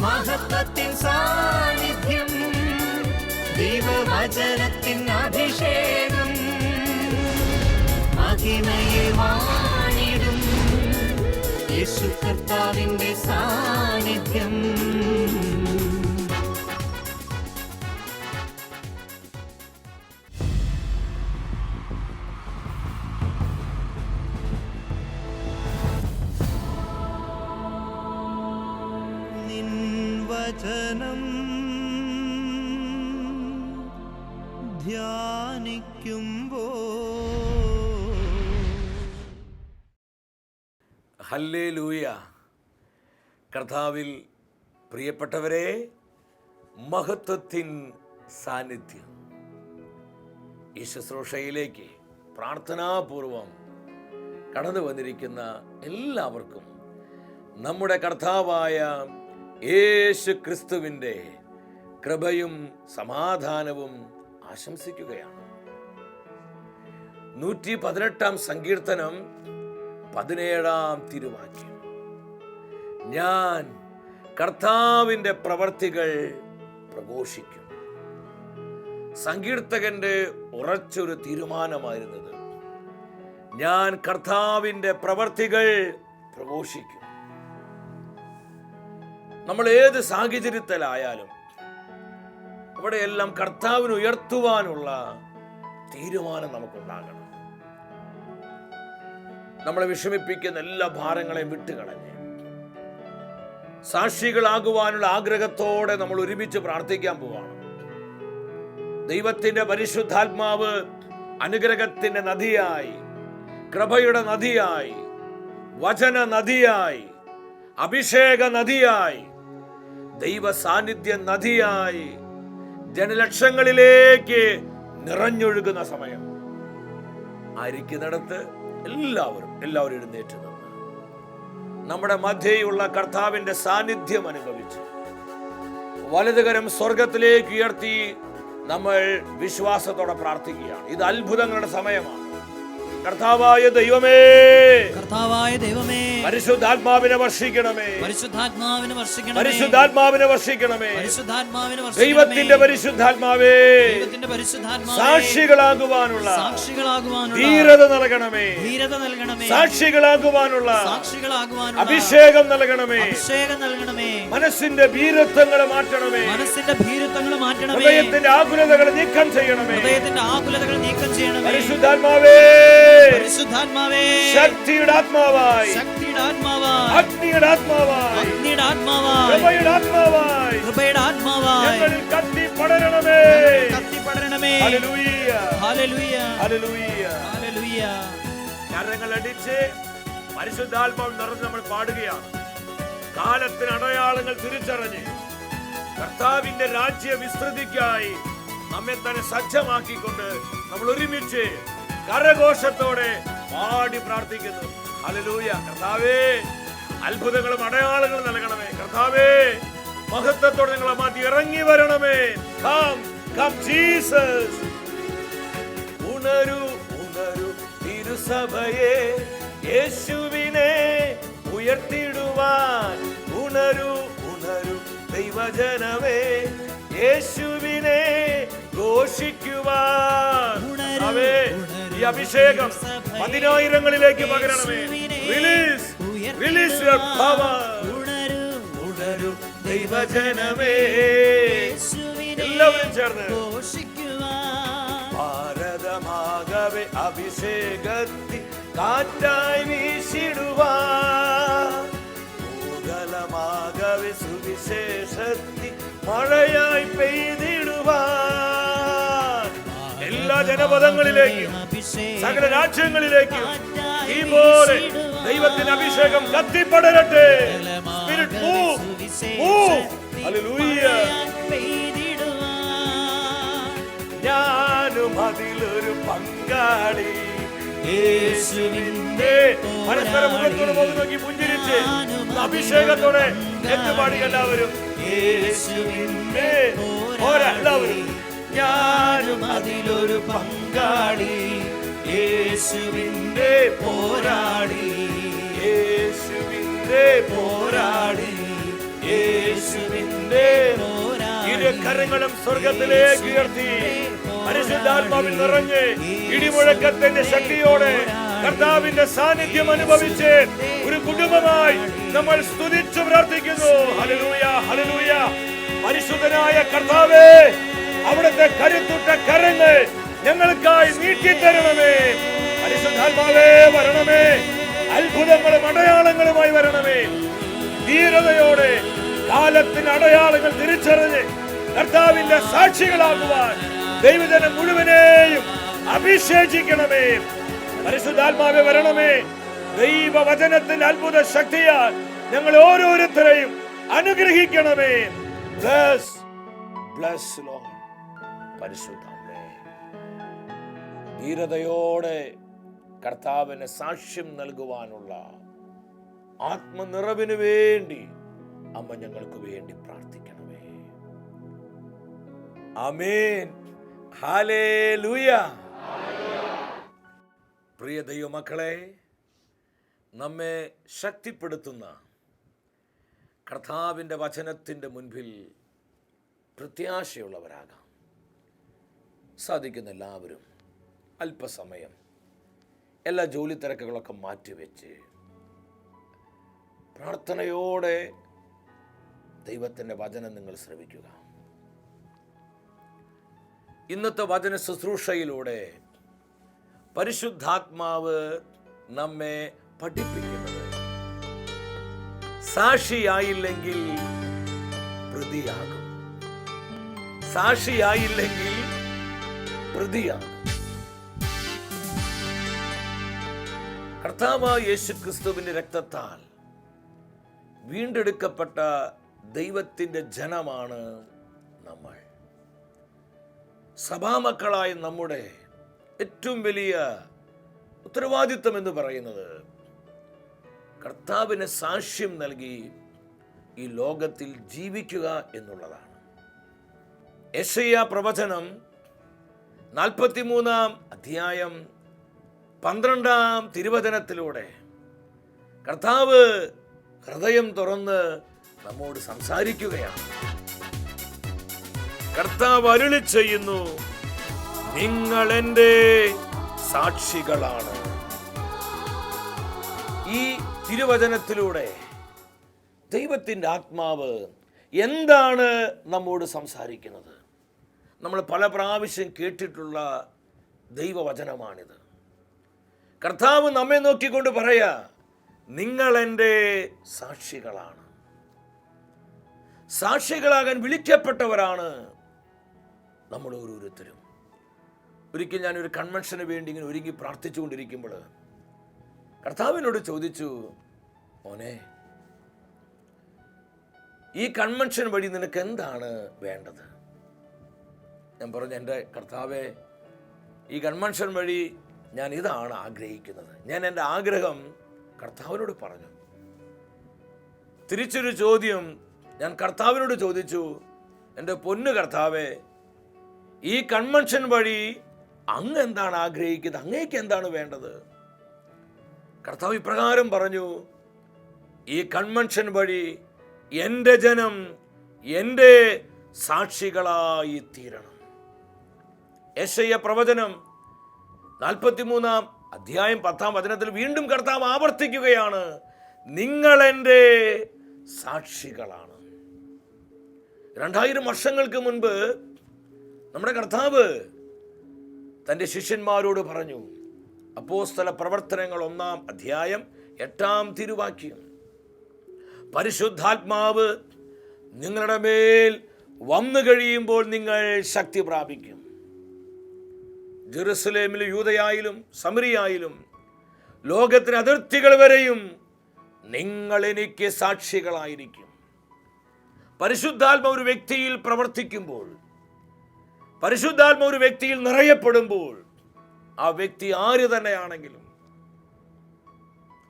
മഹത്വത്തിൻ സാന്നിധ്യം, ദൈവവചനത്തിൻ അഭിഷേകം, മഹിമയിൽ വാണിടും യേശു കർത്താവിന്റെ സാന്നിധ്യം. വചനം ധ്യാനിക്കുമ്പോൾ ഹല്ലേലൂയ. കർത്താവിൽ പ്രിയപ്പെട്ടവരെ, മഹത്വത്തിൻ സാന്നിധ്യം. ഈ ശുശ്രൂഷയിലേക്ക് പ്രാർത്ഥനാപൂർവം കടന്നു വന്നിരിക്കുന്ന എല്ലാവർക്കും നമ്മുടെ കർത്താവായ യേശു ക്രിസ്തുവിൻ്റെ കൃപയും സമാധാനവും ആശംസിക്കുകയാണ്. 118 സങ്കീർത്തനം 17 തിരുവാക്യം. ഞാൻ കർത്താവിൻ്റെ പ്രവർത്തികൾ പ്രഘോഷിക്കും. സങ്കീർത്തകന്റെ ഉറച്ചൊരു തീരുമാനമായിരുന്നത്, ഞാൻ കർത്താവിൻ്റെ പ്രവർത്തികൾ പ്രഘോഷിക്കും. നമ്മൾ ഏത് സാഹചര്യത്തിലായാലും അവിടെയെല്ലാം കർത്താവിനെ ഉയർത്തുവാനുള്ള തീരുമാനം നമുക്കുണ്ടാകണം. നമ്മളെ വിഷമിപ്പിക്കുന്ന എല്ലാ ഭാരങ്ങളെയും വിട്ടുകളഞ്ഞ് സാക്ഷികളാകുവാനുള്ള ആഗ്രഹത്തോടെ നമ്മൾ ഒരുമിച്ച് പ്രാർത്ഥിക്കാൻ പോവാണ്. ദൈവത്തിന്റെ പരിശുദ്ധാത്മാവ് അനുഗ്രഹത്തിന്റെ നദിയായി, കൃപയുടെ നദിയായി, വചന നദിയായി, അഭിഷേക നദിയായി, ദൈവ സാന്നിധ്യ നദിയായി ജനലക്ഷങ്ങളിലേക്ക് നിറഞ്ഞൊഴുകുന്ന സമയം ആയിരിക്കുന്നിടത്ത് എല്ലാവരും എഴുന്നേറ്റ് നിന്ന് നമ്മുടെ മധ്യയുള്ള കർത്താവിന്റെ സാന്നിധ്യം അനുഭവിച്ച് വലതുകരം സ്വർഗത്തിലേക്ക് ഉയർത്തി നമ്മൾ വിശ്വാസത്തോടെ പ്രാർത്ഥിക്കുകയാണ്. ഇത് അത്ഭുതങ്ങളുടെ സമയമാണ്. കർത്താവായ ദൈവമേ, പരിശുദ്ധാത്മാവിനെ വർഷിക്കണമേ, പരിശുദ്ധാത്മാവിനെ വർഷിക്കണമേ, ദൈവത്തിന്റെ പരിശുദ്ധാത്മാവേ, സാക്ഷികളാകുവാനുള്ള ധീരത നൽകണമേ, സാക്ഷികളാകുവാനുള്ള അഭിഷേകം നൽകണമേ, മനസ്സിന്റെ ഭീരുത്വങ്ങളെ മാറ്റണമേ, ഹൃദയത്തിന്റെ ആകുലതകൾ നീക്കം ചെയ്യണമേ, പരിശുദ്ധാത്മാവേ, പരിശുദ്ധാത്മാവേ, ശക്തിയുടെ ആത്മാവായി, അഗ്നിയുടെ ആത്മാവായി, കൃപയുടെ ആത്മാവായി ഞങ്ങളിൽ കത്തിപ്പടരണമേ. Hallelujah, hallelujah, hallelujah. കരങ്ങൾ അടിച്ച് പരിശുദ്ധാത്മാവ് നിറഞ്ഞ് നമ്മൾ പാടുകയാണ്. കാലത്തിന് അടയാളങ്ങൾ തിരിച്ചറിഞ്ഞ് കർത്താവിന്റെ രാജ്യ വിസ്തൃതിക്കായി നമ്മെ തന്നെ സജ്ജമാക്കിക്കൊണ്ട് നമ്മൾ ഒരുമിച്ച് കരഘോഷത്തോടെ പാടി പ്രാർത്ഥിക്കുന്നു. ഹല്ലേലൂയ. കർത്താവേ, അത്ഭുതങ്ങളും അടയാളങ്ങളും നൽകണമേ. കർത്താവേ, മഹത്വത്തോടെ നിങ്ങളെ മധ്യ ഇറങ്ങി വരണമേ. Come Jesus. ഉണരൂ ഉണരൂ തിരുസഭയെ, യേശുവിനെ ഉയർത്തിടുവാൻ. ഉണരൂ ഉണരൂ ദൈവജനമേ, യേശുവിനെ ഘോഷിക്കുവാൻ. ഈ അഭിഷേകം 10,000ങ്ങളിലേക്ക് പകരണമേ. Release your power. ഉണരൂ ദൈവജനമേ, എല്ലാവരും ചേർന്ന് ഭാരതമാകവെ അഭിഷേകത്തിൽ കാറ്റായി വീശിടുവാൻ, ഭൂതലമാകവെ സുവിശേഷത്തിൽ മഴയായി പെയ്തിടുവാൻ, എല്ലാ ജനപദങ്ങളിലേക്കും സകല രാജ്യങ്ങളിലേക്കും ഈ പോലെ ദൈവത്തിന്റെ അഭിഷേകം കത്തിപ്പടരട്ടെ. Spirit move, move. ഹല്ലേലൂയ. ഞാനും അതിലൊരു പങ്കാളി, യേശുവിന്റെ പരസ്പരം മുഖത്തോട് മുഖം നോക്കി പുഞ്ചിരിച്ച് അഭിഷേകത്തോടെ എത്തുപാടി എല്ലാവരും യേശുവിന്റെ എല്ലാവരും. ഞാനും അതിലൊരു പങ്കാളി, യേശുവിന്റെ പോരാടി, യേശുവിന്റെ പോരാടി, യേശുവിന്റെ ഇരു കരങ്ങളും സ്വർഗത്തിലേക്ക് ഉയർത്തി പരിശുദ്ധാത്മാവിൽ നിറഞ്ഞ് ഇടിമുഴക്കത്തിന്റെ ശക്തിയോടെ കർത്താവിന്റെ സാന്നിധ്യം അനുഭവിച്ച് ഒരു കുടുംബമായി നമ്മൾ സ്തുതിച്ചു പ്രാർത്ഥിക്കുന്നു. Hallelujah, hallelujah. പരിശുദ്ധനായ കർത്താവേ, അവിടുത്തെ കരുത്തുറ്റ കരങ്ങൾ ഞങ്ങൾക്കായി നീട്ടിത്തരണമേ. പരിശുദ്ധാത്മാവേ വരണമേ, അത്ഭുതങ്ങളും അടയാളങ്ങളുമായി വരണമേ. ധീരതയോടെ കാലത്തിന് അടയാളങ്ങൾ തിരിച്ചറിഞ്ഞ് കർത്താവിന്റെ സാക്ഷികളാകുവാൻ ദൈവജനം മുഴുവനെയും അഭിഷേചിക്കണമേ. പരിശുദ്ധാത്മാവേ വരണമേ. ദൈവവചനത്തിന്റെ അത്ഭുത ശക്തിയാൽ ഞങ്ങൾ ഓരോരുത്തരെയും അനുഗ്രഹിക്കണമേ. Bless bless lord. പരിശുദ്ധമേ, ധീരതയോടെ കർത്താവിന് സാക്ഷ്യം നൽകുവാനുള്ള ആത്മനിറവിന് വേണ്ടി അമ്മ ഞങ്ങൾക്ക് വേണ്ടി പ്രാർത്ഥിക്കണമേ. ആമേൻ. ഹല്ലേലൂയ. പ്രിയ ദൈവമക്കളെ, നമ്മെ ശക്തിപ്പെടുത്തുന്ന കർത്താവിൻ്റെ വചനത്തിൻ്റെ മുൻപിൽ പ്രത്യാശയുള്ളവരാകാം. സാധിക്കുന്ന എല്ലാവരും അല്പസമയം എല്ലാ ജോലി തിരക്കുകളൊക്കെ മാറ്റിവെച്ച് പ്രാർത്ഥനയോടെ ദൈവത്തിൻ്റെ വചനം നിങ്ങൾ ശ്രവിക്കുക. ഇന്നത്തെ വചന ശുശ്രൂഷയിലൂടെ പരിശുദ്ധാത്മാവ് നമ്മെ പഠിപ്പിക്കുന്നത് സാക്ഷിയായില്ലെങ്കിൽ പ്രതിയാകും. സാക്ഷിയായില്ലെങ്കിൽ പ്രതിയാകും. കർത്താവായ യേശുക്രിസ്തുവിന്റെ രക്തത്താൽ വീണ്ടെടുക്കപ്പെട്ട ദൈവത്തിൻ്റെ ജനമാണ് നമ്മൾ. സഭാമക്കളായ നമ്മുടെ ഏറ്റവും വലിയ ഉത്തരവാദിത്വം എന്ന് പറയുന്നത് കർത്താവിന് സാക്ഷ്യം നൽകി ഈ ലോകത്തിൽ ജീവിക്കുക എന്നുള്ളതാണ്. യെശയ്യാ പ്രവചനം 43-ാം അധ്യായം 12-ാം തിരുവചനത്തിലൂടെ കർത്താവ് ഹൃദയം തുറന്ന് നമ്മോട് സംസാരിക്കുകയാണ്. കർത്താവ് അരുളി ചെയ്യുന്നു, നിങ്ങൾ എൻ്റെ സാക്ഷികളാണ്. ഈ തിരുവചനത്തിലൂടെ ദൈവത്തിൻ്റെ ആത്മാവ് എന്താണ് നമ്മോട് സംസാരിക്കുന്നത്? നമ്മൾ പല പ്രാവശ്യം കേട്ടിട്ടുള്ള ദൈവവചനമാണിത്. കർത്താവ് നമ്മെ നോക്കിക്കൊണ്ട് പറയാ, നിങ്ങൾ എൻ്റെ സാക്ഷികളാണ്. സാക്ഷികളാകാൻ വിളിക്കപ്പെട്ടവരാണ് നമ്മൾ ഓരോരുത്തരും. ഒരിക്കൽ ഞാനൊരു കൺവെൻഷന് വേണ്ടി ഇങ്ങനെ ഒരുങ്ങി പ്രാർത്ഥിച്ചുകൊണ്ടിരിക്കുമ്പോൾ കർത്താവിനോട് ചോദിച്ചു, മോനെ, ഈ കൺവെൻഷൻ വഴി നിനക്ക് എന്താണ് വേണ്ടത്? ഞാൻ പറഞ്ഞു, എൻ്റെ കർത്താവേ, ഈ കൺവെൻഷൻ വഴി ഞാൻ ഇതാണ് ആഗ്രഹിക്കുന്നത്. ഞാൻ എൻ്റെ ആഗ്രഹം കർത്താവിനോട് പറഞ്ഞു. തിരിച്ചൊരു ചോദ്യം ഞാൻ കർത്താവിനോട് ചോദിച്ചു, എൻ്റെ പൊന്നു കർത്താവേ, ഈ കൺവെൻഷൻ വഴി അങ്ങ് എന്താണ് ആഗ്രഹിക്കുന്നത്? അങ്ങേക്ക് എന്താണ് വേണ്ടത്? കർത്താവ് ഇപ്രകാരം പറഞ്ഞു, ഈ കൺവെൻഷൻ വഴി എൻ്റെ ജനം എൻ്റെ സാക്ഷികളായി തീരണം. യെശയ്യാ പ്രവചനം 43-ാം അധ്യായം 10-ാം വചനത്തിൽ വീണ്ടും കർത്താവ് ആവർത്തിക്കുകയാണ്, നിങ്ങൾ എൻ്റെ സാക്ഷികളാണ്. 2000 വർഷങ്ങൾക്ക് മുൻപ് നമ്മുടെ കർത്താവ് തൻ്റെ ശിഷ്യന്മാരോട് പറഞ്ഞു. അപ്പോസ്തല പ്രവർത്തനങ്ങൾ 1-ാം അധ്യായം 8-ാം തിരുവാക്യം, പരിശുദ്ധാത്മാവ് നിങ്ങളുടെ മേൽ വന്നു കഴിയുമ്പോൾ നിങ്ങൾ ശക്തി പ്രാപിക്കും. ജെറുസലേമിലും യൂദയായിലും സമരിയായിലും ലോകത്തിന് അതിർത്തികൾ വരെയും നിങ്ങൾ എനിക്ക് സാക്ഷികളായിരിക്കും. പരിശുദ്ധാത്മ ഒരു വ്യക്തിയിൽ പ്രവർത്തിക്കുമ്പോൾ, പരിശുദ്ധാത്മ ഒരു വ്യക്തിയിൽ നിറയപ്പെടുമ്പോൾ, ആ വ്യക്തി ആര് തന്നെയാണെങ്കിലും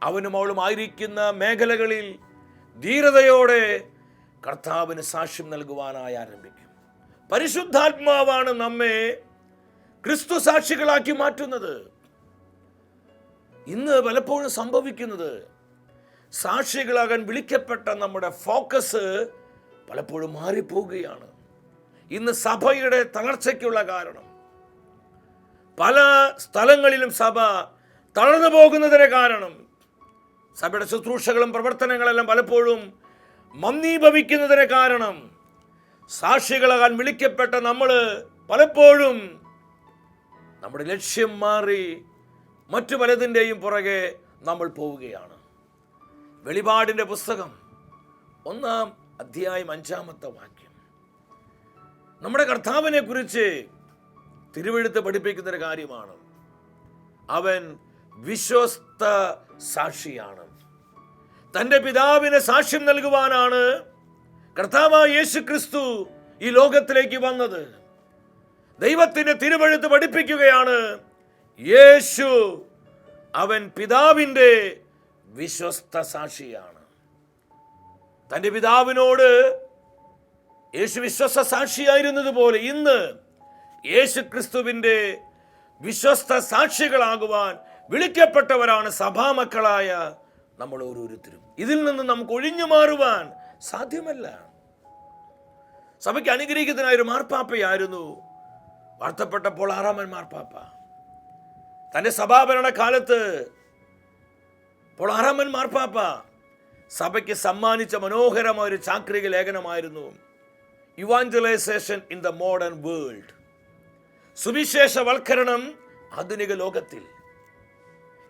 അവനും അവളും ആയിരിക്കുന്ന മേഖലകളിൽ ധീരതയോടെ കർത്താവിന് സാക്ഷ്യം നൽകുവാനായി ആരംഭിക്കും. പരിശുദ്ധാത്മാവാണ് നമ്മെ ക്രിസ്തു സാക്ഷികളാക്കി മാറ്റുന്നത്. ഇന്ന് പലപ്പോഴും സംഭവിക്കുന്നത്, സാക്ഷികളാകാൻ വിളിക്കപ്പെട്ട നമ്മുടെ ഫോക്കസ് പലപ്പോഴും മാറിപ്പോവുകയാണ്. ഇന്ന് സഭയുടെ തളർച്ചയ്ക്കുള്ള കാരണം, പല സ്ഥലങ്ങളിലും സഭ തളർന്നു പോകുന്നതിന് കാരണം, സഭയുടെ ശുശ്രൂഷകളും പ്രവർത്തനങ്ങളെല്ലാം പലപ്പോഴും മന്ദീഭവിക്കുന്നതിന് കാരണം, സാക്ഷികളാകാൻ വിളിക്കപ്പെട്ട നമ്മൾ പലപ്പോഴും നമ്മുടെ ലക്ഷ്യം മാറി മറ്റു പലതിൻ്റെയും പുറകെ നമ്മൾ പോവുകയാണ്. വെളിപാടിൻ്റെ പുസ്തകം 1-ാം അധ്യായം 5-ാമത്തെ വാക്യം നമ്മുടെ കർത്താവിനെ കുറിച്ച് തിരുവെഴുത്ത് പഠിപ്പിക്കുന്നൊരു കാര്യമാണ്. അവൻ വിശ്വസ്ത സാക്ഷിയാണ്. തൻ്റെ പിതാവിന് സാക്ഷ്യം നൽകുവാനാണ് കർത്താവായ യേശു ക്രിസ്തു ഈ ലോകത്തിലേക്ക് വന്നത്. ദൈവത്തിൻ്റെ തിരുവെഴുത്ത് പഠിപ്പിക്കുകയാണ്, യേശു അവൻ പിതാവിൻ്റെ വിശ്വസ്ത സാക്ഷിയാണ്. തൻ്റെ പിതാവിനോട് യേശു വിശ്വസ്ത സാക്ഷിയായിരുന്നതുപോലെ ഇന്ന് യേശു ക്രിസ്തുവിൻ്റെ വിശ്വസ്ത സാക്ഷികളാകുവാൻ വിളിക്കപ്പെട്ടവരാണ് സഭാമക്കളായ നമ്മൾ ഓരോരുത്തരും. ഇതിൽ നിന്ന് നമുക്ക് ഒഴിഞ്ഞു മാറുവാൻ സാധ്യമല്ല. സഭയ്ക്ക് അനുഗ്രഹീതനായൊരു മാർപ്പാപ്പയായിരുന്നു വാഴ്ത്തപ്പെട്ടപ്പോൾ 6-ാമൻ മാർപ്പാപ്പ. തൻ്റെ സഭാഭരണ കാലത്ത് അപ്പോൾ 6-ാമൻ മാർപ്പാപ്പ സഭയ്ക്ക് സമ്മാനിച്ച മനോഹരമായ ഒരു ചാക്രിക ലേഖനമായിരുന്നു evangelisation in the modern world. സുവിശേഷവൽക്കരണം ആധുനിക ലോകത്തിൽ.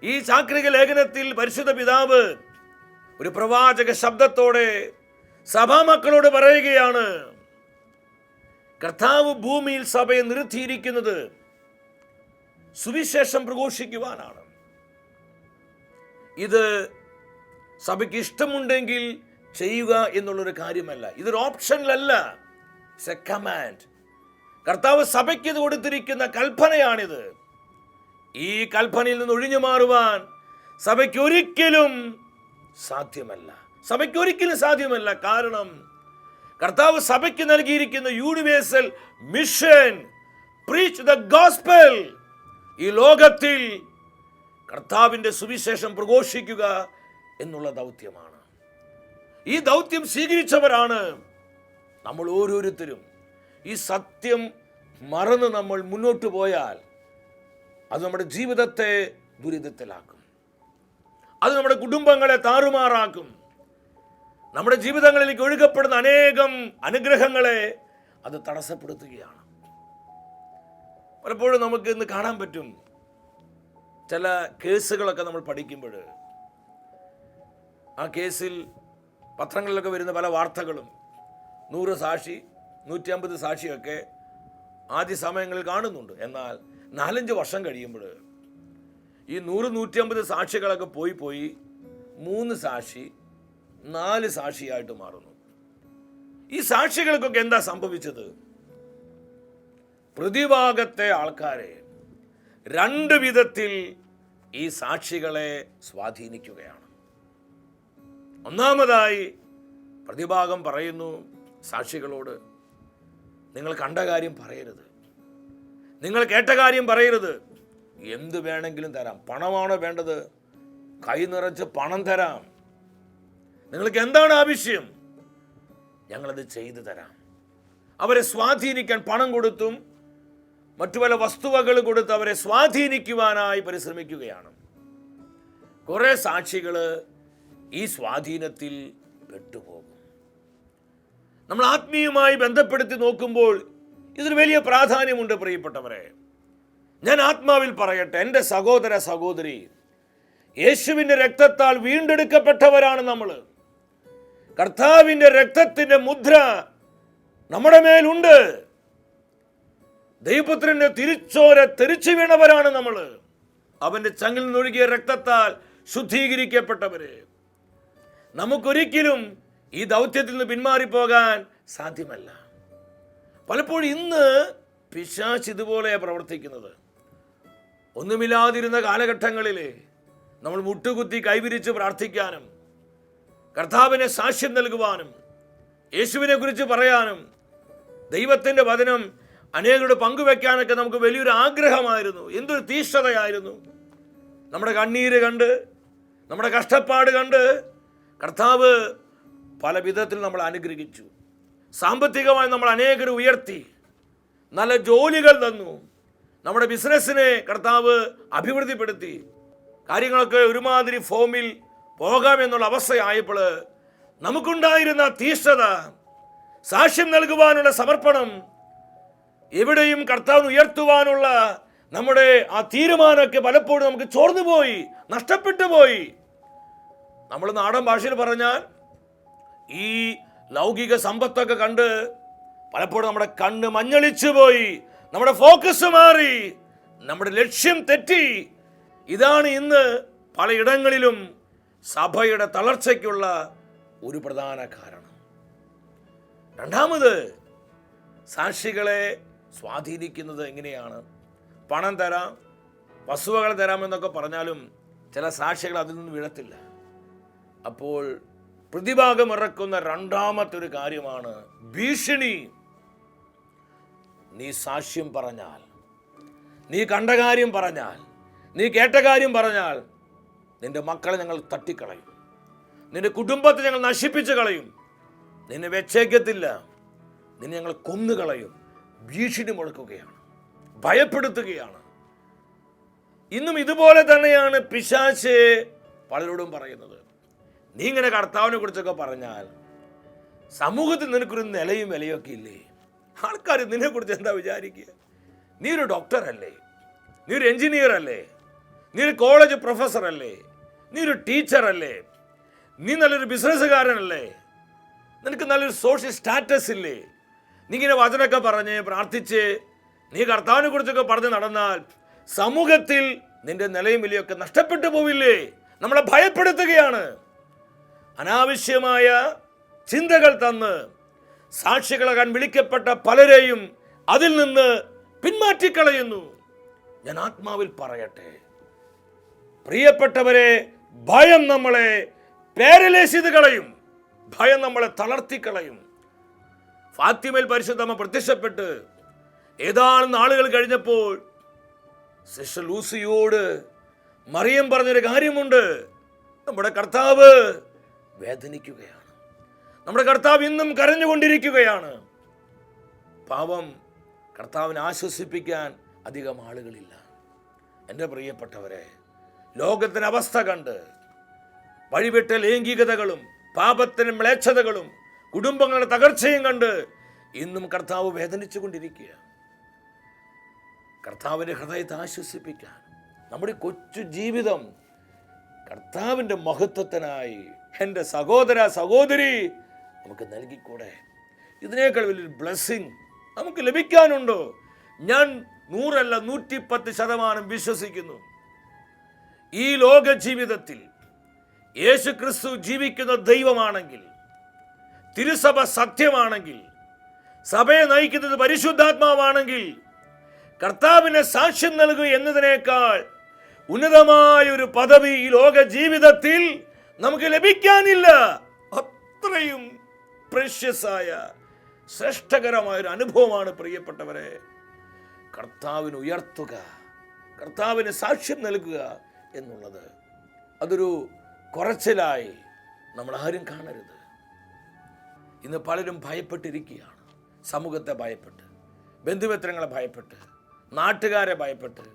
ഈ ചാക്രിക ലേഖനത്തിൽ പരിശുദ്ധ പിതാവ് ഒരു പ്രവാചക ശബ്ദത്തോടെ സഭാമക്കളോട് പറയുകയാണ്, കർത്താവ് ഭൂമിയിൽ സഭയെ നിർത്തിയിരിക്കുന്നത് സുവിശേഷം പ്രഘോഷിക്കുവാനാണ്. ഇത് സഭയ്ക്ക് ഇഷ്ടമുണ്ടെങ്കിൽ ചെയ്യുക എന്നുള്ളൊരു കാര്യമല്ല, ഇതൊരു ഓപ്ഷനിലല്ല, ഇറ്റ്സ് എ കമാൻഡ്. കർത്താവ് സഭയ്ക്ക് ഇത് കൊടുത്തിരിക്കുന്ന കൽപ്പനയാണിത്. ഈ കൽപ്പനയിൽ നിന്ന് ഒഴിഞ്ഞു മാറുവാൻ സഭയ്ക്ക് ഒരിക്കലും സാധ്യമല്ല. കാരണം കർത്താവ് സഭയ്ക്ക് നൽകിയിരിക്കുന്ന universal mission, preach the gospel, ഈ ലോകത്തിൽ കർത്താവിൻ്റെ സുവിശേഷം പ്രഘോഷിക്കുക എന്നുള്ള ദൗത്യമാണ്. ഈ ദൗത്യം സ്വീകരിച്ചവരാണ് നമ്മൾ ഓരോരുത്തരും. ഈ സത്യം മറന്ന് നമ്മൾ മുന്നോട്ട് പോയാൽ അത് നമ്മുടെ ജീവിതത്തെ ദുരിതത്തിലാക്കും, അത് നമ്മുടെ കുടുംബങ്ങളെ താറുമാറാക്കും, നമ്മുടെ ജീവിതങ്ങളിലേക്ക് ഒഴുകപ്പെടുന്ന അനേകം അനുഗ്രഹങ്ങളെ അത് തടസ്സപ്പെടുത്തുകയാണ്. പലപ്പോഴും നമുക്ക് ഇന്ന് കാണാൻ പറ്റും, ചില കേസുകളൊക്കെ നമ്മൾ പഠിക്കുമ്പോൾ ആ കേസിൽ പത്രങ്ങളിലൊക്കെ വരുന്ന പല വാർത്തകളും 100 സാക്ഷി 150 സാക്ഷിയൊക്കെ ആദ്യ സമയങ്ങളിൽ കാണുന്നുണ്ട്. എന്നാൽ 4-5 വർഷം കഴിയുമ്പോൾ ഈ 100-150 സാക്ഷികളൊക്കെ പോയി 3 സാക്ഷി 4 സാക്ഷിയായിട്ട് മാറുന്നു. ഈ സാക്ഷികൾക്കൊക്കെ എന്താ സംഭവിച്ചത്? പ്രതിഭാഗത്തെ ആൾക്കാരെ 2 വിധത്തിൽ ഈ സാക്ഷികളെ സ്വാധീനിക്കുകയാണ്. ഒന്നാമതായി പ്രതിഭാഗം പറയുന്നു സാക്ഷികളോട്, നിങ്ങൾ കണ്ട കാര്യം പറയരുത്, നിങ്ങൾ കേട്ട കാര്യം പറയരുത്, എന്ത് വേണമെങ്കിലും തരാം, പണമാണോ വേണ്ടത്, കൈ നിറച്ച് പണം തരാം, നിങ്ങൾക്ക് എന്താണ് ആവശ്യം, ഞങ്ങളത് ചെയ്തു തരാം. അവരെ സ്വാധീനിക്കാൻ പണം കൊടുത്തും മറ്റു പല വസ്തുവകൾ കൊടുത്ത് അവരെ സ്വാധീനിക്കുവാനായി പരിശ്രമിക്കുകയാണ്. കുറെ സാക്ഷികൾ ഈ സ്വാധീനത്തിൽ പെട്ടുപോകും. നമ്മൾ ആത്മീയമായി ബന്ധപ്പെടുത്തി നോക്കുമ്പോൾ ഇതിന് വലിയ പ്രാധാന്യമുണ്ട്. പ്രിയപ്പെട്ടവരെ, ഞാൻ ആത്മാവിൽ പറയട്ടെ, എൻ്റെ സഹോദര സഹോദരി, യേശുവിൻ്റെ രക്തത്താൽ വീണ്ടെടുക്കപ്പെട്ടവരാണ് നമ്മൾ. കർത്താവിൻ്റെ രക്തത്തിൻ്റെ മുദ്ര നമ്മുടെ മേലുണ്ട്. ദൈവപുത്രന്റെ തിരിച്ചോര തെറിച്ചു വീണവരാണ് നമ്മൾ. അവന്റെ ചങ്ങിൽ നിന്നൊഴുകിയ രക്തത്താൽ ശുദ്ധീകരിക്കപ്പെട്ടവര്. നമുക്കൊരിക്കലും ഈ ദൗത്യത്തിൽ നിന്ന് പിന്മാറിപ്പോകാൻ സാധ്യമല്ല. പലപ്പോഴും ഇന്ന് പിശാച് ഇതുപോലെയാണ് പ്രവർത്തിക്കുന്നത്. ഒന്നുമില്ലാതിരുന്ന കാലഘട്ടങ്ങളിൽ നമ്മൾ മുട്ടുകുത്തി കൈവിരിച്ച് പ്രാർത്ഥിക്കാനും കർത്താവിനെ സാക്ഷ്യം നൽകുവാനും യേശുവിനെ കുറിച്ച് പറയാനും ദൈവത്തിൻ്റെ വചനം അനേകരോട് പങ്കുവെക്കാനൊക്കെ നമുക്ക് വലിയൊരു ആഗ്രഹമായിരുന്നു. എന്തൊരു തീഷ്ണതയായിരുന്നു. നമ്മുടെ കണ്ണീര് കണ്ട്, നമ്മുടെ കഷ്ടപ്പാട് കണ്ട് കർത്താവ് പല വിധത്തിൽ നമ്മൾ അനുഗ്രഹിച്ചു. സാമ്പത്തികമായി നമ്മൾ അനേകരെ ഉയർത്തി, നല്ല ജോലികൾ തന്നു, നമ്മുടെ ബിസിനസ്സിനെ കർത്താവ് അഭിവൃദ്ധിപ്പെടുത്തി. കാര്യങ്ങളൊക്കെ ഒരുമാതിരി ഫോമിൽ പോകാമെന്നുള്ള അവസ്ഥയായപ്പോൾ നമുക്കുണ്ടായിരുന്ന തീഷ്ണത, സാക്ഷ്യം നൽകുവാനുള്ള സമർപ്പണം, എവിടെയും കർത്താവിനെ ഉയർത്തുവാനുള്ള നമ്മുടെ ആ തീരുമാനമൊക്കെ പലപ്പോഴും നമുക്ക് ചോർന്നു പോയി, നഷ്ടപ്പെട്ടു പോയി. നമ്മൾ നാടൻ ഭാഷയിൽ പറഞ്ഞാൽ ഈ ലൗകിക സമ്പത്തൊക്കെ കണ്ട് പലപ്പോഴും നമ്മുടെ കണ്ണ് മഞ്ഞളിച്ചു പോയി, നമ്മുടെ ഫോക്കസ് മാറി, നമ്മുടെ ലക്ഷ്യം തെറ്റി. ഇതാണ് ഇന്ന് പലയിടങ്ങളിലും സഭയുടെ തളർച്ചയ്ക്കുള്ള ഒരു പ്രധാന കാരണം. രണ്ടാമത്, സാക്ഷികളെ സ്വാധീനിക്കുന്നത് എങ്ങനെയാണ്? പണം തരാം, വസ്തുവകൾ തരാമെന്നൊക്കെ പറഞ്ഞാലും ചില സാക്ഷികൾ അതിൽ നിന്ന് വീഴത്തില്ല. അപ്പോൾ പ്രതിഭാഗം ഇറക്കുന്ന രണ്ടാമത്തെ ഒരു കാര്യമാണ് ഭീഷണി. നീ സാക്ഷ്യം പറഞ്ഞാൽ, നീ കണ്ട കാര്യം പറഞ്ഞാൽ, നീ കേട്ട കാര്യം പറഞ്ഞാൽ, നിന്റെ മക്കളെ ഞങ്ങൾ തട്ടിക്കളയും, നിന്റെ കുടുംബത്തെ ഞങ്ങൾ നശിപ്പിച്ച് കളയും, നിന്നെ വെച്ചേക്കത്തില്ല, നിന്നെ ഞങ്ങൾ കൊന്നുകളയും. ഭീഷണി മുഴക്കുകയാണ്, ഭയപ്പെടുത്തുകയാണ്. ഇന്നും ഇതുപോലെ തന്നെയാണ് പിശാച് പലരോടും പറയുന്നത്. നീ ഇങ്ങനെ കർത്താവിനെ കുറിച്ചൊക്കെ പറഞ്ഞാൽ സമൂഹത്തിൽ നിനക്കൊരു നിലയും വിലയൊക്കെ ഇല്ലേ? ആൾക്കാർ നിന്നെക്കുറിച്ച് എന്താ വിചാരിക്കുക? നീ ഒരു ഡോക്ടർ അല്ലേ? നീ ഒരു എഞ്ചിനീയർ അല്ലേ? നീ ഒരു കോളേജ് പ്രൊഫസർ അല്ലേ? നീ ഒരു ടീച്ചർ അല്ലേ? നീ നല്ലൊരു ബിസിനസ്സുകാരനല്ലേ? നിനക്ക് നല്ലൊരു സോഷ്യൽ സ്റ്റാറ്റസ് ഇല്ലേ? നീ ഇങ്ങനെ വചനമൊക്കെ പറഞ്ഞ് പ്രാർത്ഥിച്ച് നീ കർത്താവിനെ കുറിച്ചൊക്കെ പറഞ്ഞ് നടന്നാൽ സമൂഹത്തിൽ നിന്റെ നിലയും വിലയൊക്കെ നഷ്ടപ്പെട്ടു പോവില്ലേ? നമ്മളെ ഭയപ്പെടുത്തുകയാണ്. അനാവശ്യമായ ചിന്തകൾ തന്ന് സാക്ഷികളാകാൻ വിളിക്കപ്പെട്ട പലരെയും അതിൽ നിന്ന് പിന്മാറ്റിക്കളയുന്നു. ഞാൻ ആത്മാവിൽ പറയട്ടെ, പ്രിയപ്പെട്ടവരെ, ഭയം നമ്മളെ പാരലൈസ് ചെയ്ത് കളയും, ഭയം നമ്മളെ തളർത്തിക്കളയും. ഫാത്തിമയിൽ പരിശുദ്ധമ്മ പ്രത്യക്ഷപ്പെട്ട് ഏതാനും നാളുകൾ കഴിഞ്ഞപ്പോൾ സിസ്റ്റർ ലൂസിയോട് മറിയം പറഞ്ഞൊരു കാര്യമുണ്ട്. നമ്മുടെ കർത്താവ് വേദനിക്കുകയാണ്, നമ്മുടെ കർത്താവ് ഇന്നും കരഞ്ഞുകൊണ്ടിരിക്കുകയാണ്. പാവം, കർത്താവിനെ ആശ്വസിപ്പിക്കാൻ അധികം ആളുകളില്ല. എൻ്റെ പ്രിയപ്പെട്ടവരെ, ലോകത്തിൻ്റെ അവസ്ഥ കണ്ട് വഴിവിട്ട ലൈംഗികതകളും പാപത്തിനും മ്ലേച്ഛതകളും കുടുംബങ്ങളുടെ തകർച്ചയും കണ്ട് ഇന്നും കർത്താവ് വേദനിച്ചു കൊണ്ടിരിക്കുക. കർത്താവിൻ്റെ ഹൃദയത്തെ ആശ്വസിപ്പിക്കാൻ നമ്മുടെ കൊച്ചു ജീവിതം കർത്താവിൻ്റെ മഹത്വത്തിനായി എൻ്റെ സഹോദര സഹോദരി നമുക്ക് നൽകിക്കൂടെ? ഇതിനേക്കാൾ വലിയൊരു ബ്ലെസ്സിങ് നമുക്ക് ലഭിക്കാനുണ്ടോ? ഞാൻ 100 അല്ല 110% വിശ്വസിക്കുന്നു. ഈ ലോക ജീവിതത്തിൽ യേശു ക്രിസ്തു ജീവിക്കുന്ന ദൈവമാണെങ്കിൽ, തിരുസഭ സത്യമാണെങ്കിൽ, സഭയെ നയിക്കുന്നത് പരിശുദ്ധാത്മാവാണെങ്കിൽ, കർത്താവിനെ സാക്ഷ്യം നൽകുക എന്നതിനേക്കാൾ ഉന്നതമായ ഒരു പദവി ഈ ലോക ജീവിതത്തിൽ നമുക്ക് ലഭിക്കാനില്ല. അത്രയും പ്രഷ്യസായ ശ്രേഷ്ഠകരമായ ഒരു അനുഭവമാണ് പ്രിയപ്പെട്ടവരെ കർത്താവിനെ ഉയർത്തുക, കർത്താവിന് സാക്ഷ്യം നൽകുക എന്നുള്ളത്. അതൊരു കുറച്ചിലായി നമ്മൾ ആരും കാണരുത്. ഇന്ന് പലരും ഭയപ്പെട്ടിരിക്കുകയാണ്. സമൂഹത്തെ ഭയപ്പെട്ട്, ബന്ധുമിത്രങ്ങളെ ഭയപ്പെട്ട്, നാട്ടുകാരെ ഭയപ്പെട്ട്,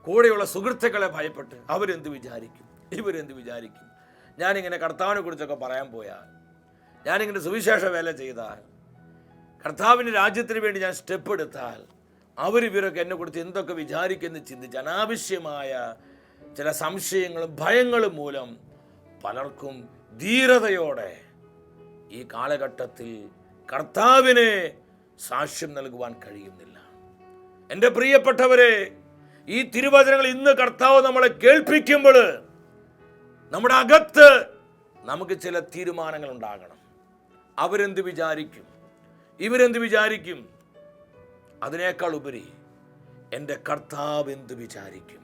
കൂടെയുള്ള സുഹൃത്തുക്കളെ ഭയപ്പെട്ട്, അവരെന്ത് വിചാരിക്കും, ഇവരെന്ത് വിചാരിക്കും. ഞാനിങ്ങനെ കർത്താവിനെ കുറിച്ചൊക്കെ പറയാൻ പോയാൽ, ഞാനിങ്ങനെ സുവിശേഷ വേല ചെയ്താൽ, കർത്താവിൻ്റെ രാജ്യത്തിന് വേണ്ടി ഞാൻ സ്റ്റെപ്പ് എടുത്താൽ, ഇവരൊക്കെ എന്നെക്കുറിച്ച് എന്തൊക്കെ വിചാരിക്കുമെന്ന് ചിന്തിച്ച് അനാവശ്യമായ ചില സംശയങ്ങളും ഭയങ്ങളും മൂലം പലർക്കും ധീരതയോടെ ഈ കാലഘട്ടത്തിൽ കർത്താവിനെ സാക്ഷ്യം നൽകുവാൻ കഴിയുന്നില്ല. എൻ്റെ പ്രിയപ്പെട്ടവരെ, ഈ തിരുവചനങ്ങൾ ഇന്ന് കർത്താവ് നമ്മളെ കേൾപ്പിക്കുമ്പോൾ നമ്മുടെ അകത്ത് നമുക്ക് ചില തീരുമാനങ്ങൾ ഉണ്ടാകണം. അവരെന്ത് വിചാരിക്കും, ഇവരെന്ത് വിചാരിക്കും, അതിനേക്കാൾ ഉപരി എൻ്റെ കർത്താവ് എന്ത് വിചാരിക്കും,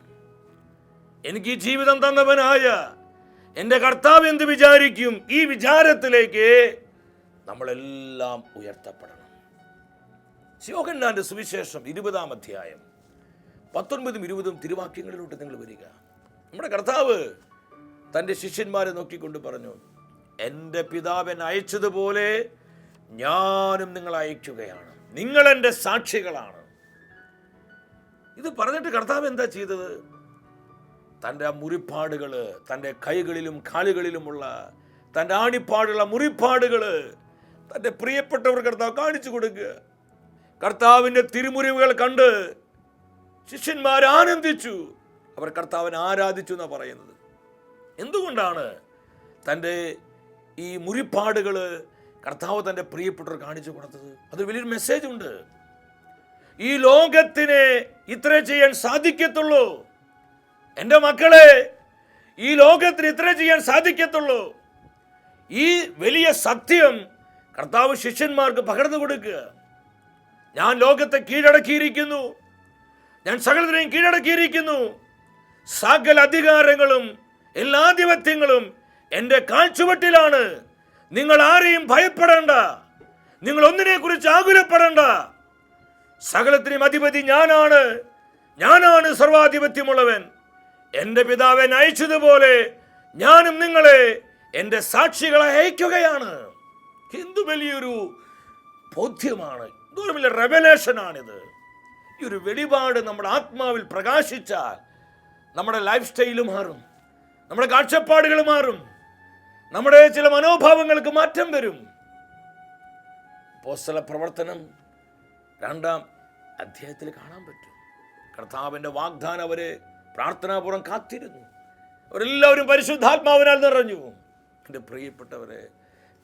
എനിക്ക് ഈ ജീവിതം തന്നവനായ എൻ്റെ കർത്താവ് എന്ത് വിചാരിക്കും, ഈ വിചാരത്തിലേക്ക് നമ്മളെല്ലാം ഉയർത്തപ്പെടണം. യോഹന്നാന്റെ സുവിശേഷം 20-ാം അധ്യായം 19-20 തിരുവാക്യങ്ങളിലോട്ട് നിങ്ങൾ വരിക. നമ്മുടെ കർത്താവ് തൻ്റെ ശിഷ്യന്മാരെ നോക്കിക്കൊണ്ട് പറഞ്ഞു, എൻ്റെ പിതാവ് എന്നെ അയച്ചതുപോലെ ഞാനും നിങ്ങളെ അയക്കുകയാണ്, നിങ്ങൾ എൻ്റെ സാക്ഷികളാണ്. ഇത് പറഞ്ഞിട്ട് കർത്താവ് എന്താ ചെയ്തത്? തൻ്റെ ആ മുറിപ്പാടുകൾ, തൻ്റെ കൈകളിലും കാലുകളിലുമുള്ള തൻ്റെ ആണിപ്പാടുള്ള മുറിപ്പാടുകൾ തൻ്റെ പ്രിയപ്പെട്ടവർ കർത്താവ് കാണിച്ചു കൊടുക്കുക. കർത്താവിൻ്റെ തിരുമുറിവുകൾ കണ്ട് ശിഷ്യന്മാർ ആനന്ദിച്ചു, അവർ കർത്താവിനെ ആരാധിച്ചു എന്നാണ് പറയുന്നത്. എന്തുകൊണ്ടാണ് തൻ്റെ ഈ മുറിപ്പാടുകൾ കർത്താവ് തൻ്റെ പ്രിയപ്പെട്ടവർ കാണിച്ചു കൊടുത്തത്? അത് വലിയൊരു മെസ്സേജ് ഉണ്ട്. ഈ ലോകത്തിന് ഇത്ര ചെയ്യാൻ സാധിക്കത്തുള്ളൂ എൻ്റെ മക്കളെ, ഈ ലോകത്തിന് ഇത്ര ചെയ്യാൻ സാധിക്കത്തുള്ളൂ. ഈ വലിയ സത്യം കർത്താവ് ശിഷ്യന്മാർക്ക് പകർന്നു കൊടുക്കുക. ഞാൻ ലോകത്തെ കീഴടക്കിയിരിക്കുന്നു, ഞാൻ സകലത്തിനെയും കീഴടക്കിയിരിക്കുന്നു, സകല അധികാരങ്ങളും എല്ലാ ആധിപത്യങ്ങളും എൻ്റെ കാൽച്ചുവട്ടിലാണ്. നിങ്ങൾ ആരെയും ഭയപ്പെടേണ്ട, നിങ്ങൾ ഒന്നിനെ കുറിച്ച് ആകുലപ്പെടേണ്ട. സകലത്തിനും അധിപതി ഞാനാണ്, ഞാനാണ് സർവാധിപത്യമുള്ളവൻ. എൻ്റെ പിതാവെ അയച്ചതുപോലെ ഞാനും നിങ്ങളെ എൻ്റെ സാക്ഷികളെ അയക്കുകയാണ്. എന്തു വലിയൊരു ബോധ്യമാണ്, എന്തൊരു വലിയ റെവലേഷനാണിത്. ഈ ഒരു വെളിപാട് നമ്മുടെ ആത്മാവിൽ പ്രകാശിച്ചാൽ നമ്മുടെ ലൈഫ് സ്റ്റൈല് മാറും, നമ്മുടെ കാഴ്ചപ്പാടുകൾ മാറും, നമ്മുടെ ചില മനോഭാവങ്ങൾക്ക് മാറ്റം വരും. അപ്പോസ്തല പ്രവർത്തനം 2-ാം അധ്യായത്തിൽ കാണാൻ പറ്റും. കർത്താവിൻ്റെ വാഗ്ദാനം അവരെ പ്രാർത്ഥനാപൂർവ്വം കാത്തിരുന്നു. അവരെല്ലാവരും പരിശുദ്ധാത്മാവിനാൽ നിറഞ്ഞു. എൻ്റെ പ്രിയപ്പെട്ടവരെ,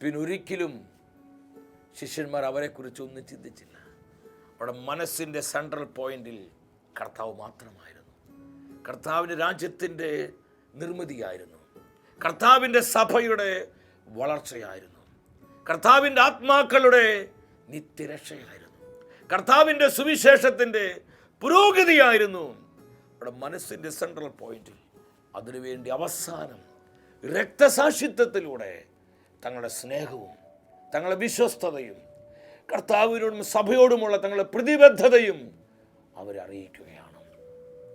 പിന്നൊരിക്കലും ശിഷ്യന്മാർ അവരെക്കുറിച്ച് ഒന്നും ചിന്തിച്ചില്ല. അവിടെ മനസ്സിൻ്റെ സെൻട്രൽ പോയിന്റിൽ കർത്താവ് മാത്രമായിരുന്നു. കർത്താവിൻ്റെ രാജ്യത്തിൻ്റെ നിർമ്മിതിയായിരുന്നു, കർത്താവിൻ്റെ സഭയുടെ വളർച്ചയായിരുന്നു, കർത്താവിൻ്റെ ആത്മാക്കളുടെ നിത്യരക്ഷയായിരുന്നു, കർത്താവിൻ്റെ സുവിശേഷത്തിൻ്റെ പുരോഗതിയായിരുന്നു. അവിടെ മനസ്സിൻ്റെ സെൻട്രൽ പോയിന്റിൽ അതിനുവേണ്ടി അവസാനം രക്തസാക്ഷിത്വത്തിലൂടെ തങ്ങളുടെ സ്നേഹവും തങ്ങളുടെ വിശ്വസ്തതയും കർത്താവിനോടും സഭയോടുമുള്ള തങ്ങളുടെ പ്രതിബദ്ധതയും അവരറിയിക്കുകയാണ്.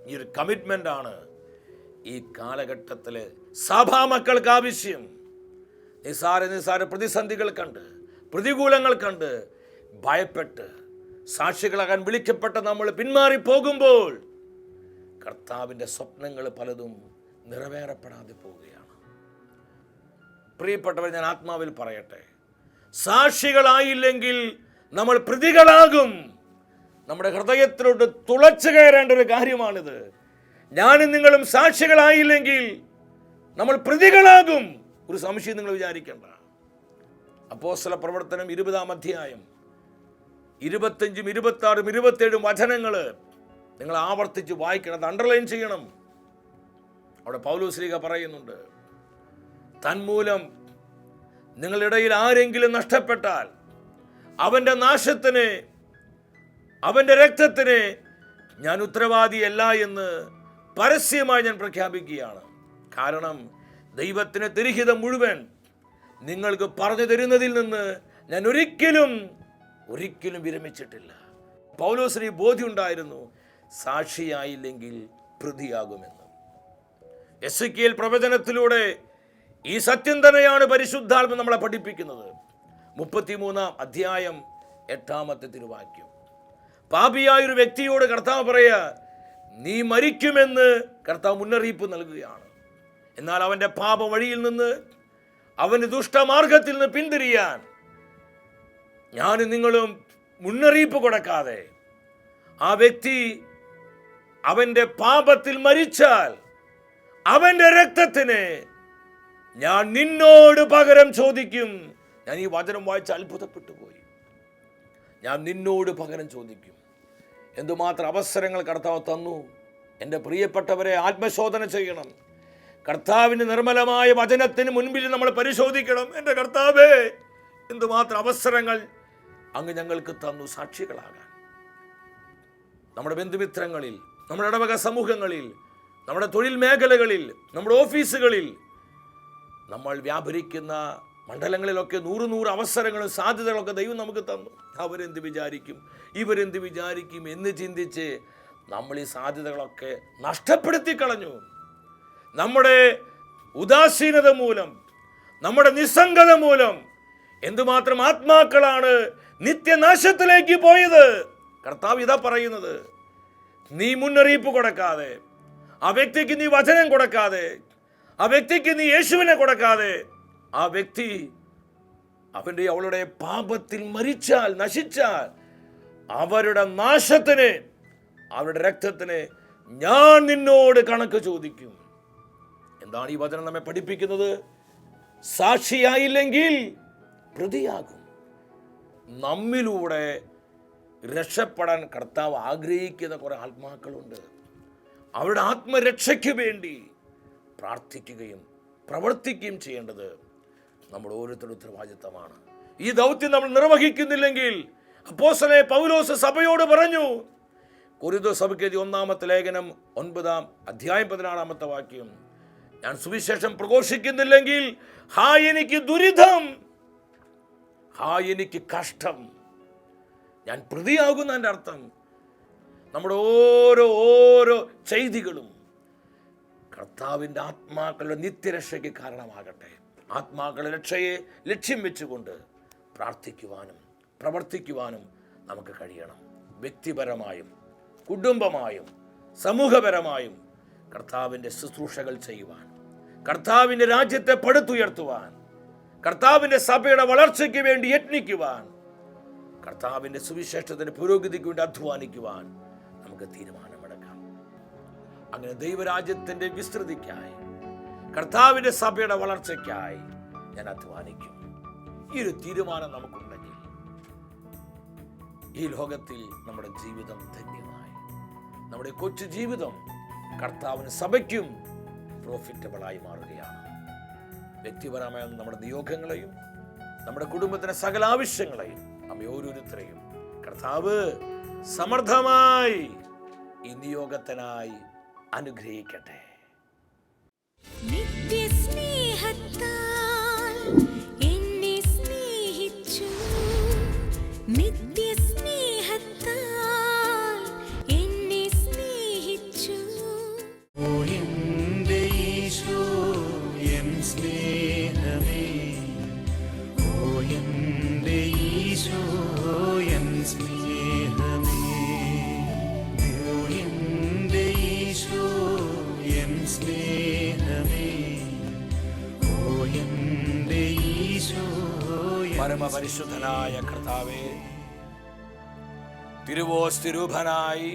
ഈ ഒരു കമ്മിറ്റ്മെൻ്റാണ് ഈ കാലഘട്ടത്തിലെ സഭാമക്കൾക്ക് ആവശ്യം. നിസാര പ്രതിസന്ധികൾ കണ്ട്, പ്രതികൂലങ്ങൾ കണ്ട് ഭയപ്പെട്ട് സാക്ഷികളാകാൻ വിളിക്കപ്പെട്ട നമ്മൾ പിന്മാറിപ്പോകുമ്പോൾ കർത്താവിൻ്റെ സ്വപ്നങ്ങൾ പലതും നിറവേറപ്പെടാതെ പോവുകയാണ്. പ്രിയപ്പെട്ടവർ, ഞാൻ ആത്മാവിൽ പറയട്ടെ, സാക്ഷികളായില്ലെങ്കിൽ നമ്മൾ പ്രതികളാകും. നമ്മുടെ ഹൃദയത്തിലോട്ട് തുളച്ചു കയറേണ്ട ഒരു കാര്യമാണിത്. ഞാനും നിങ്ങളും സാക്ഷികളായില്ലെങ്കിൽ നമ്മൾ പ്രതികളാകും. ഒരു സംശയം നിങ്ങൾ വിചാരിക്കേണ്ട. അപ്പോസ്തല പ്രവർത്തനം 20-ാം അധ്യായം 25, 26, 27 വചനങ്ങൾ നിങ്ങൾ ആവർത്തിച്ച് വായിക്കണം, അണ്ടർലൈൻ ചെയ്യണം. അവിടെ പൗലോസ് ശ്ലീഹ പറയുന്നുണ്ട്, തന്മൂലം നിങ്ങളുടെ ഇടയിൽ ആരെങ്കിലും നഷ്ടപ്പെട്ടാൽ അവൻ്റെ നാശത്തിന്, അവൻ്റെ രക്തത്തിന് ഞാൻ ഉത്തരവാദിയല്ല എന്ന് പരസ്യമായി ഞാൻ പ്രഖ്യാപിക്കുകയാണ്. കാരണം ദൈവത്തിന് തിരുഹിതം മുഴുവൻ നിങ്ങൾക്ക് പറഞ്ഞു തരുന്നതിൽ നിന്ന് ഞാൻ ഒരിക്കലും വിരമിച്ചിട്ടില്ല. പൗലോസിന് ബോധ്യം ഉണ്ടായിരുന്നു, സാക്ഷിയായില്ലെങ്കിൽ പ്രതിയാകുമെന്ന്. എസെക്കിയേൽ പ്രവചനത്തിലൂടെ ഈ സത്യം തന്നെയാണ് പരിശുദ്ധാത്മ നമ്മളെ പഠിപ്പിക്കുന്നത്. 33-ാം അധ്യായം 8-ാമത്തെ തിരുവാക്യം. പാപിയായൊരു വ്യക്തിയോട് കർത്താവ് പറയാ, നീ മരിക്കുമെന്ന് കർത്താവ് മുന്നറിയിപ്പ് നൽകുകയാണ്. എന്നാൽ അവൻ്റെ പാപ വഴിയിൽ നിന്ന്, അവൻ്റെ ദുഷ്ടമാർഗത്തിൽ നിന്ന് പിന്തിരിയാൻ ഞാനും നിങ്ങളും മുന്നറിയിപ്പ് കൊടുക്കാതെ ആ വ്യക്തി അവൻ്റെ പാപത്തിൽ മരിച്ചാൽ അവൻ്റെ രക്തത്തിന് ഞാൻ നിന്നോട് പകരം ചോദിക്കും. ഞാൻ ഈ വചനം വായിച്ച് അത്ഭുതപ്പെട്ടു പോയി. ഞാൻ നിന്നോട് പകരം ചോദിക്കും. എന്തുമാത്രം അവസരങ്ങൾ കർത്താവ് തന്നു. എൻ്റെ പ്രിയപ്പെട്ടവരെ, ആത്മശോധന ചെയ്യണം. കർത്താവിൻ്റെ നിർമ്മലമായ വചനത്തിന് മുൻപിൽ നമ്മൾ പരിശോധിക്കണം. എൻ്റെ കർത്താവേ, എന്തുമാത്രം അവസരങ്ങൾ അങ്ങ് ഞങ്ങൾക്ക് തന്നു സാക്ഷികളാകാൻ. നമ്മുടെ ബന്ധുമിത്രങ്ങളിൽ, നമ്മുടെ ഇടവക സമൂഹങ്ങളിൽ, നമ്മുടെ തൊഴിൽ മേഖലകളിൽ, നമ്മുടെ ഓഫീസുകളിൽ, നമ്മൾ വ്യാപരിക്കുന്ന മണ്ഡലങ്ങളിലൊക്കെ 100 അവസരങ്ങളും സാധ്യതകളൊക്കെ ദൈവം നമുക്ക് തന്നു. അവരെന്ത് വിചാരിക്കും, ഇവരെന്ത് വിചാരിക്കും എന്ന് ചിന്തിച്ച് നമ്മൾ ഈ സാധ്യതകളൊക്കെ നഷ്ടപ്പെടുത്തി കളഞ്ഞു. നമ്മുടെ ഉദാസീനത മൂലം, നമ്മുടെ നിസ്സംഗത മൂലം എന്തുമാത്രം ആത്മാക്കളാണ് നിത്യനാശത്തിലേക്ക് പോയത്. കർത്താവ് ഇതാ പറയുന്നത്. നീ മുന്നറിയിപ്പ് കൊടുക്കാതെ, ആ വ്യക്തിക്ക് നീ വചനം കൊടുക്കാതെ, ആ വ്യക്തിക്ക് നീ യേശുവിനെ കൊടുക്കാതെ, ആ വ്യക്തി അവൻ്റെ അവളുടെ പാപത്തിൽ മരിച്ചാൽ, നശിച്ചാൽ, അവരുടെ നാശത്തിന്, അവരുടെ രക്തത്തിന് ഞാൻ നിന്നോട് കണക്ക് ചോദിക്കും. എന്താണ് ഈ വചനം നമ്മെ പഠിപ്പിക്കുന്നത്? സാക്ഷിയായില്ലെങ്കിൽ പ്രതിയാകും. നമ്മിലൂടെ രക്ഷപ്പെടാൻ കർത്താവ് ആഗ്രഹിക്കുന്ന കുറെ ആത്മാക്കളുണ്ട്. അവരുടെ ആത്മരക്ഷയ്ക്ക് വേണ്ടി പ്രാർത്ഥിക്കുകയും പ്രവർത്തിക്കുകയും ചെയ്യേണ്ടത് നമ്മുടെ ഓരോരുത്തരുടെ ഉത്തരവാദിത്തമാണ്. ഈ ദൗത്യം നമ്മൾ നിർവഹിക്കുന്നില്ലെങ്കിൽ, അപ്പോസ്തലനായ പൗലോസ് സഭയോട് പറഞ്ഞു, കൊരിന്ത്യർ സഭയ്ക്ക് 1-ാമത്തെ ലേഖനം 9-ാം അധ്യായം 16-ാമത്തെ വാക്യം, ഞാൻ സുവിശേഷം പ്രഘോഷിക്കുന്നില്ലെങ്കിൽ ഹാ എനിക്ക് ദുരിതം, ഹാ എനിക്ക് കഷ്ടം. ഞാൻ പ്രതിയാകുന്നതിൻ്റെ അർത്ഥം നമ്മുടെ ഓരോ ചെയ്തികളും കർത്താവിൻ്റെ ആത്മാക്കളുടെ നിത്യരക്ഷയ്ക്ക് കാരണമാകട്ടെ. ആത്മാക്കളുടെ രക്ഷയെ ലക്ഷ്യം വെച്ചുകൊണ്ട് പ്രാർത്ഥിക്കുവാനും പ്രവർത്തിക്കുവാനും നമുക്ക് കഴിയണം. വ്യക്തിപരമായും കുടുംബമായും സമൂഹപരമായും കർത്താവിൻ്റെ ശുശ്രൂഷകൾ ചെയ്യുവാൻ, കർത്താവിൻ്റെ രാജ്യത്തെ പടുത്തുയർത്തുവാൻ, കർത്താവിൻ്റെ സഭയുടെ വളർച്ചയ്ക്ക് വേണ്ടി യത്നിക്കുവാൻ, കർത്താവിൻ്റെ സുവിശേഷത്തിൻ്റെ പുരോഗതിക്ക് വേണ്ടി അധ്വാനിക്കുവാൻ നമുക്ക് തീരുമാനമെടുക്കാം. അങ്ങനെ ദൈവരാജ്യത്തിൻ്റെ വിസ്തൃതിക്കായി, കർത്താവിൻ്റെ സഭയുടെ വളർച്ചയ്ക്കായി ഞാൻ അധ്വാനിക്കും. ഈ ഒരു തീരുമാനം നമുക്കുണ്ടെങ്കിൽ ഈ ലോകത്തിൽ നമ്മുടെ ജീവിതം ധന്യമായി, നമ്മുടെ കൊച്ചു ജീവിതം കർത്താവിന് സഭയ്ക്കും പ്രോഫിറ്റബിളായി മാറുകയാണ്. വ്യക്തിപരമായ നമ്മുടെ നിയോഗങ്ങളെയും നമ്മുടെ കുടുംബത്തിൻ്റെ സകല ആവശ്യങ്ങളെയും നമ്മെ ഓരോരുത്തരെയും കർത്താവ് സമർത്ഥമായി ഈ നിയോഗത്തിനായി അനുഗ്രഹിക്കട്ടെ. പരമപരിശുദ്ധനായ കർത്താവേ, തിരുവോസ്തിരൂപനായി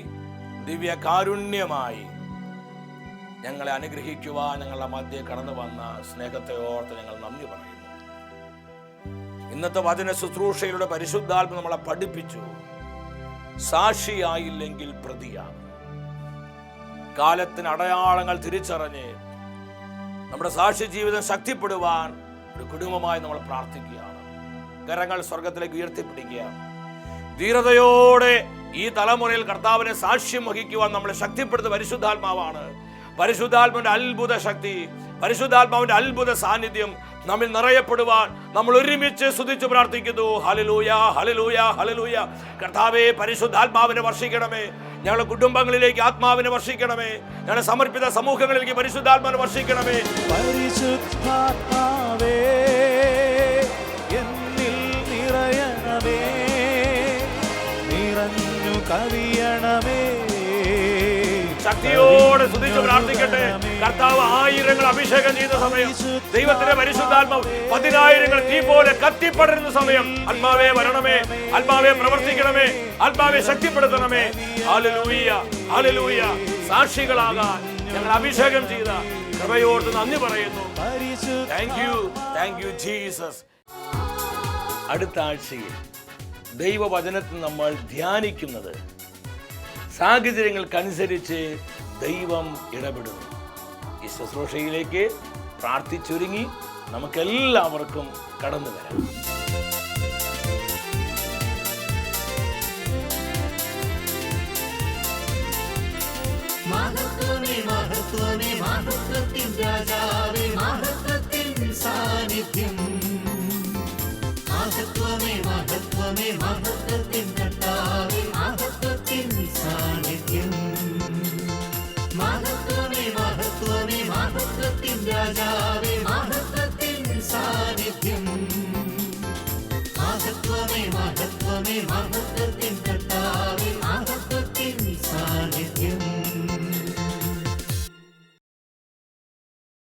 ദിവ്യകാരുണ്യമായി ഞങ്ങളെ അനുഗ്രഹിക്കുവാൻ ഞങ്ങളുടെ മധ്യേ കടന്നു വന്ന സ്നേഹത്തെ ഓർത്ത് ഞങ്ങൾ നന്ദി പറയുന്നു. ഇന്നത്തെ വചന ശുശ്രൂഷയിലൂടെ പരിശുദ്ധാത്മ നമ്മളെ പഠിപ്പിച്ചു, സാക്ഷിയായില്ലെങ്കിൽ പ്രതിയാകും. കാലത്തിന് അടയാളങ്ങൾ തിരിച്ചറിഞ്ഞ് നമ്മുടെ സാക്ഷി ജീവിതം ശക്തിപ്പെടുവാൻ ഒരു കുടുംബമായി നമ്മൾ പ്രാർത്ഥിക്കുകയാണ്. കരങ്ങൾ സ്വർഗത്തിലേക്ക് ഉയർത്തിപ്പിടിക്കുക. ധീരതയോടെ ഈ തലമുറയിൽ കർത്താവിനെ സാക്ഷ്യം വഹിക്കുവാൻ നമ്മളെ ശക്തിപ്പെടുത്തുന്ന പരിശുദ്ധാത്മാവാണ്. പരിശുദ്ധാത്മാവിന്റെ അത്ഭുത ശക്തി, പരിശുദ്ധാത്മാവിന്റെ അത്ഭുത സാന്നിധ്യം നമ്മിൽ നിറയപ്പെടുവാൻ നമ്മൾ ഒരുമിച്ച് സ്തുതിച്ച് പ്രാർത്ഥിക്കുന്നു. Hallelujah, hallelujah, hallelujah. കർത്താവേ, പരിശുദ്ധാത്മാവിനെ വർഷിക്കണമേ. ഞങ്ങളുടെ കുടുംബങ്ങളിലേക്ക് ആത്മാവിനെ വർഷിക്കണമേ. ഞങ്ങളുടെ സമർപ്പിത സമൂഹങ്ങളിലേക്ക് പരിശുദ്ധാത്മാവിനെ വർഷിക്കണമേ. പരിശുദ്ധാത്മാവേ എന്നിൽ നിറയണമേ, നിറഞ്ഞു കവിയണമേ. ശക്തിയോടെ സ്തുതിച്ച് പ്രാർത്ഥിക്കട്ടെ. കർത്താവ് ആയിരങ്ങൾ അഭിഷേകം ചെയ്ത സമയം, ദൈവത്തിന്റെ പരിശുദ്ധാത്മാവ് 10,000 തീ പോലെ കത്തിപ്പടരുന്ന സമയം, ആത്മാവേ വരണമേ, ആത്മാവേ പ്രവർത്തിക്കണമേ, ആത്മാവെ ശക്തിപ്പെടുത്തണമേ. Hallelujah, hallelujah. സാക്ഷികളാകാൻ ഞങ്ങൾ അഭിഷേകം ചെയ്ത കൃപയോർത്ത് നന്ദി പറയുന്നു. Thank you Jesus. അടുത്ത ആഴ്ചയിൽ ദൈവവചനത്തിൽ നമ്മൾ ധ്യാനിക്കുന്നത് സാഹചര്യങ്ങൾക്കനുസരിച്ച് ദൈവം ഇടപെടുന്നു. ഈ ശുശ്രൂഷയിലേക്ക് പ്രാർത്ഥിച്ചൊരുങ്ങി നമുക്കെല്ലാവർക്കും കടന്നു വരാം. മഹത്വമേ മഹത്വമേ മഹത്വത്തിൻ രാജാവേ, മഹത്വത്തിൻ സാന്നിധ്യം. മഹത്വമേ മഹത്വമേ മഹത്വത്തിൻ കർത്താവേ, മഹത്വത്തിൻ സാന്നിധ്യം. മഹത്വമേ മഹത്വമേ മഹത്വത്തിൻ രാജാവേ, മഹത്വ